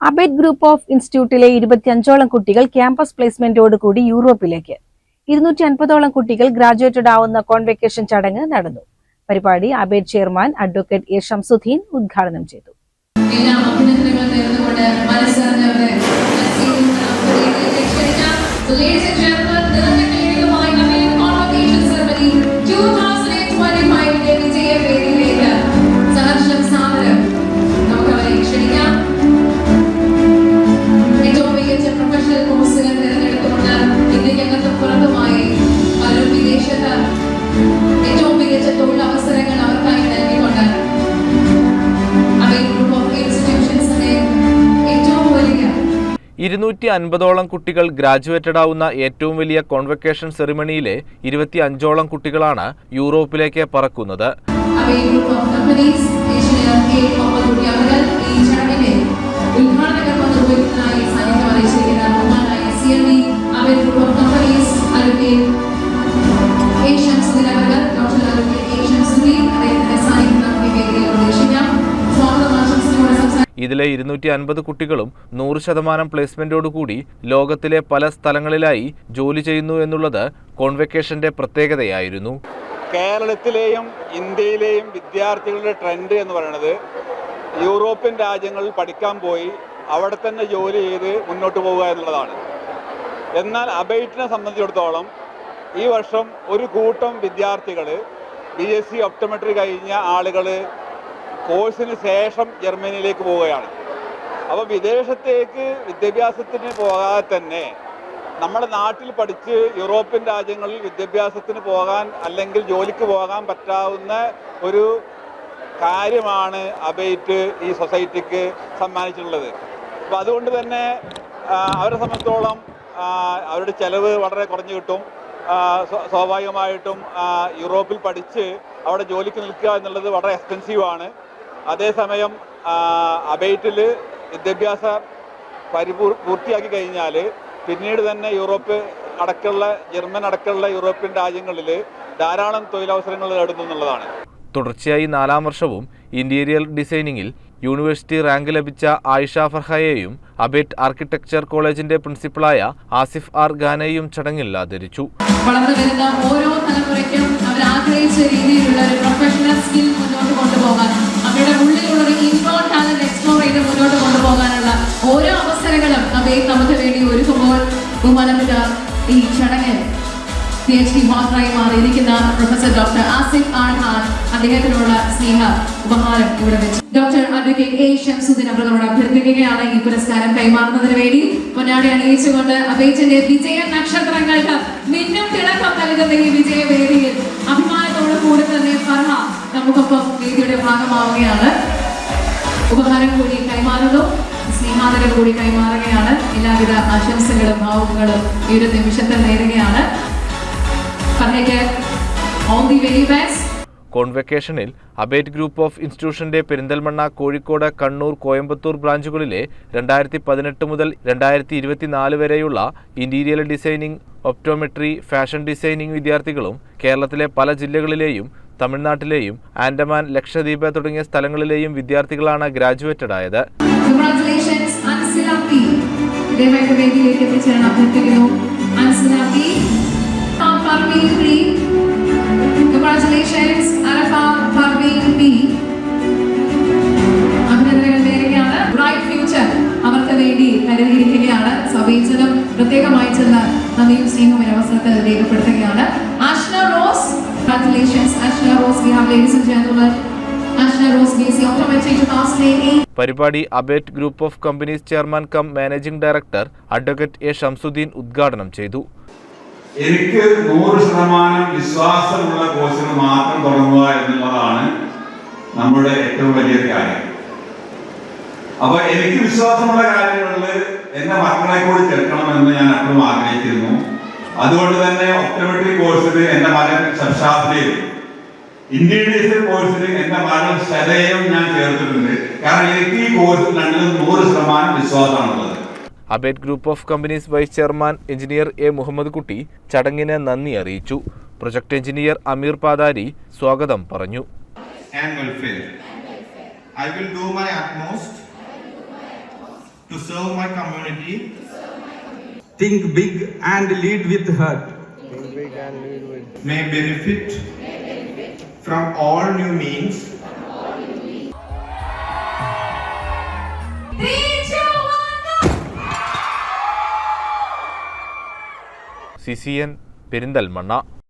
അബേറ്റ് group of ഇൻസ്റ്റിറ്റ്യൂട്ടിലെ 25ഓളം കുട്ടികൾ campus പ്ലേസ്മെന്റോടുകൂടി യൂറോപ്പിലേക്ക്. 250ഓളം കുട്ടികൾ ഗ്രാജുവേറ്റഡ് ആവുന്ന കോൺവെക്കേഷൻ ചടങ്ങ് നടന്നു. പരിപാടി അബേറ്റ് ചെയർമാൻ അഡ്വക്കേറ്റ് എ ഷംസുദ്ദീൻ ഉദ്ഘാടനം ചെയ്തു. ോളം കുട്ടികൾ ഗ്രാജുവേറ്റഡ് ആവുന്ന ഏറ്റവും വലിയ കോൺവെക്കേഷൻ സെറിമണിയിലെ 25ഓളം കുട്ടികളാണ് യൂറോപ്പിലേക്ക് പറക്കുന്നത്. ഇതിലെ 250 കുട്ടികളും 100% പ്ലേസ്മെന്റോടുകൂടി ലോകത്തിലെ പല സ്ഥലങ്ങളിലായി ജോലി ചെയ്യുന്നു എന്നുള്ളത് കോൺവെക്കേഷന്റെ പ്രത്യേകതയായിരുന്നു. കേരളത്തിലെയും ഇന്ത്യയിലെയും വിദ്യാർത്ഥികളുടെ ട്രെൻഡ് എന്ന് പറയുന്നത് യൂറോപ്യൻ രാജ്യങ്ങളിൽ പഠിക്കാൻ പോയി അവിടെ തന്നെ ജോലി ചെയ്ത് മുന്നോട്ട് പോവുക എന്നുള്ളതാണ്. എന്നാൽ അബേറ്റിനെ സംബന്ധിച്ചിടത്തോളം ഈ വർഷം ഒരു കൂട്ടം വിദ്യാർത്ഥികൾ BSc ഒപ്റ്റോമെട്രി കഴിഞ്ഞ ആളുകൾ കോഴ്സിന് ശേഷം ജർമ്മനിയിലേക്ക് പോവുകയാണ്. അപ്പോൾ വിദേശത്തേക്ക് വിദ്യാഭ്യാസത്തിന് പോകാതെ തന്നെ നമ്മുടെ നാട്ടിൽ പഠിച്ച് യൂറോപ്യൻ രാജ്യങ്ങളിൽ വിദ്യാഭ്യാസത്തിന് പോകാൻ അല്ലെങ്കിൽ ജോലിക്ക് പോകാൻ പറ്റാവുന്ന ഒരു കാര്യമാണ് അബേറ്റ് ഈ സൊസൈറ്റിക്ക് സമ്മാനിച്ചിട്ടുള്ളത്. അപ്പോൾ അതുകൊണ്ട് തന്നെ അവരെ സംബന്ധിച്ചോളം അവരുടെ ചെലവ് വളരെ കുറഞ്ഞു കിട്ടും. സ്വാഭാവികമായിട്ടും യൂറോപ്പിൽ പഠിച്ച് അവിടെ ജോലിക്ക് നിൽക്കുക എന്നുള്ളത് വളരെ എക്സ്പെൻസീവാണ്. അതേസമയം അബേറ്റിൽ വിദ്യാഭ്യാസ പൂർത്തിയാക്കി കഴിഞ്ഞാൽ പിന്നീട് തന്നെ യൂറോപ്പ് അടക്കമുള്ള ജർമ്മൻ അടക്കമുള്ള യൂറോപ്യൻ രാജ്യങ്ങളിൽ ധാരാളം തൊഴിലവസരങ്ങൾ നേടുന്നു എന്നുള്ളതാണ്. തുടർച്ചയായി 4ാം വർഷവും ഇന്റീരിയർ ഡിസൈനിങ്ങിൽ യൂണിവേഴ്സിറ്റി റാങ്ക് ലഭിച്ച ആയിഷ ഫർഹയെയും അബേറ്റ് ആർക്കിടെക്ചർ കോളേജിന്റെ പ്രിൻസിപ്പളായ ആസിഫ് ആർ ഖാനെയും ചടങ്ങിൽ ആദരിച്ചു. വളർന്നുവരുന്ന ഓരോ തലമുറയ്ക്കും അവർ ആഗ്രഹിച്ച രീതിയിലുള്ള ഒരു പ്രൊഫഷണൽ സ്കിൽ മുന്നോട്ട് കൊണ്ടുപോകാൻ, അവരുടെ ഉള്ളിലുള്ള ഒരു ഇൻബോൺ ടാലന്റ് എക്സ്പ്ലോർ ചെയ്ത് മുന്നോട്ട് കൊണ്ടുപോകാനുള്ള ഓരോ അവസരങ്ങളും അബേറ്റ് നമുക്ക് വേണ്ടി ഒരുക്കുമ്പോൾ ബഹുമാനപ്പെട്ട ഈ ചടങ്ങിൽ PhD മാസ്റ്ററായി മാറിയിരിക്കുന്ന professor doctor Asif R Khan അദ്ദേഹത്തിനുള്ള സ്നേഹ ഉപഹാരം ഇവിടെ വെച്ച് ഡോക്ടർ അഡ്വക്കേറ്റ് എ ഷംസുദ്ദീൻ അവരോട് അഭ്യർത്ഥിക്കുകയാണ് ഈ പുരസ്കാരം കൈമാറുന്നതിന് വേണ്ടി. പൊന്നാടി അണിയിച്ചുകൊണ്ട് അബേറ്റിന്റെ വിജയ നക്ഷത്രങ്ങൾക്ക് മിന്നും തിളക്കം നൽകുന്ന ഈ വിജയവേദിയിൽ അഭിമാനത്തോടു കൂടി തന്നെ ഫർഹ നമുക്കൊപ്പം വേദിയുടെ ഭാഗമാവുകയാണ്. ഉപഹാരം കൂടി കൈമാറുന്നു, സ്നേഹാദരം കൂടി കൈമാറുകയാണ്. എല്ലാവിധ ആശംസകളും ഭാവുകങ്ങളും ഈ ഒരു നിമിഷത്തിൽ നേരുകയാണ്. കോൺവെക്കേഷനിൽ അബേറ്റ് ഗ്രൂപ്പ് ഓഫ് ഇൻസ്റ്റിറ്റ്യൂഷന്റെ പെരിന്തൽമണ്ണ, കോഴിക്കോട്, കണ്ണൂർ, കോയമ്പത്തൂർ ബ്രാഞ്ചുകളിലെ 2018 മുതൽ 2024 വരെയുള്ള interior designing, optometry, fashion designing വിദ്യാർത്ഥികളും കേരളത്തിലെ പല ജില്ലകളിലെയും തമിഴ്നാട്ടിലെയും ആൻഡമാൻ, ലക്ഷദ്വീപ് തുടങ്ങിയ സ്ഥലങ്ങളിലെയും വിദ്യാർത്ഥികളാണ് ഗ്രാജുവേറ്റഡ് ആയത്. Congratulations, Arafa Parveen B. അഭിനന്ദനങ്ങൾ നേരുകയാണ്. ബ്രൈറ്റ് ഫ്യൂച്ചർ അവർക്ക് വേണ്ടി കരുതിയിരിക്കുകയാണ്. സഭയിച്ചതും പ്രത്യേകമായി ചെന്ന നന്ദിയും സ്നേഹവും അവസരത്തിൽ രേഖപ്പെടുത്തുകയാണ്. Ashna rose, congratulations Ashna Rose. We have ladies and gentlemen, Ashna Rose BSc Optometry 2008. പരിപാടി Abate group of companies chairman cum managing director advocate A Shamsuddin ഉദ്ഘാടനം ചെയ്തു. എനിക്ക് 100% വിശ്വാസമുള്ള കോഴ്സുകൾ മാത്രം തുടങ്ങുക എന്നുള്ളതാണ് നമ്മുടെ ഏറ്റവും വലിയ കാര്യം. അപ്പൊ എനിക്ക് വിശ്വാസമുള്ള കാര്യങ്ങളിൽ എന്റെ മക്കളെ കൂടി ചേർക്കണമെന്ന് ഞാൻ എപ്പോഴും ആഗ്രഹിക്കുന്നു. അതുകൊണ്ട് തന്നെ ഒപ്റ്റോമെട്രി കോഴ്സിൽ എന്റെ മകൻ ഷർഷാദിനെയും ഇന്റീരിയർ കോഴ്സിൽ എന്റെ മകൻ ശരയും ഞാൻ ചേർത്തിട്ടുണ്ട്. കാരണം എനിക്ക് ഈ കോഴ്സിൽ 100% വിശ്വാസമാണുള്ളത്. Abate group of companies vice chairman engineer A Muhammad Kutty ചടങ്ങിന് നന്ദി അറിയിച്ചു. പ്രൊജക്ട് എഞ്ചിനീയർ അമീർ പാതാരി സ്വാഗതം പറഞ്ഞു. I will do my utmost to serve my community, think big and lead with heart, may benefit from all new means, CCN Perinthalmanna.